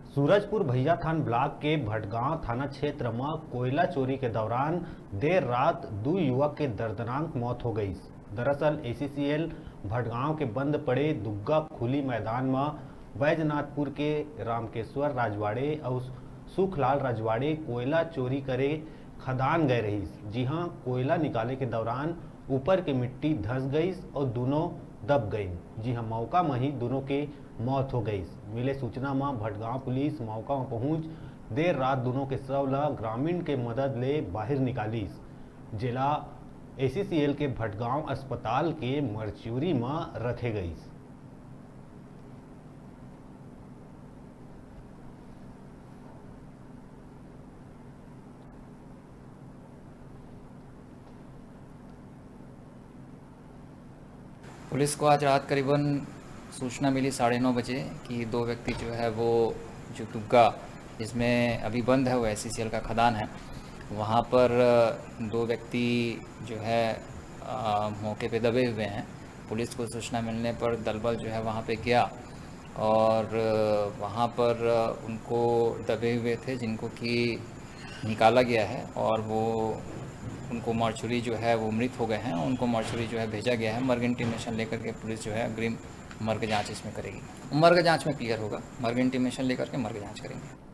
सूरजपुर भैया थान ब्लॉक के भटगांव थाना क्षेत्र में कोयला चोरी के दौरान देर रात दो युवक के दर्दनाक मौत हो गई। दरअसल एसीसीएल भटगांव के बंद पड़े दुग्गा खुली मैदान में बैजनाथपुर के रामकेश्वर राजवाड़े और सुखलाल राजवाड़े कोयला चोरी करे खदान गए रही। जी हां, कोयला निकाले के दौरान ऊपर की मिट्टी धंस गई और दोनों दब गई। जी हां, मौका में ही दोनों के मौत हो गई। मिले सूचना में भटगांव पुलिस मौका में पहुंच देर रात दोनों के शव ला ग्रामीण के मदद ले बाहर निकाली। जिला एसीसीएल के भटगांव अस्पताल के मरचूरी में रखे गई। पुलिस को आज रात करीबन सूचना मिली 9:30 बजे कि दो व्यक्ति जो है वो जो दुग्गा जिसमें अभी बंद है वो एसीसीएल का खदान है, वहाँ पर दो व्यक्ति जो है मौके पे दबे हुए हैं। पुलिस को सूचना मिलने पर दलबल जो है वहाँ पे गया और वहाँ पर उनको दबे हुए थे जिनको कि निकाला गया है और वो उनको मर्चुरी जो है वो मृत हो गए हैं। उनको मर्चुरी जो है भेजा गया है। मर्ग इंटीमेशन लेकर के पुलिस जो है अग्रिम मर्ग जांच इसमें करेगी। मर्ग जांच में क्लियर होगा, मर्ग इंटीमेशन लेकर के मर्ग जांच करेंगे।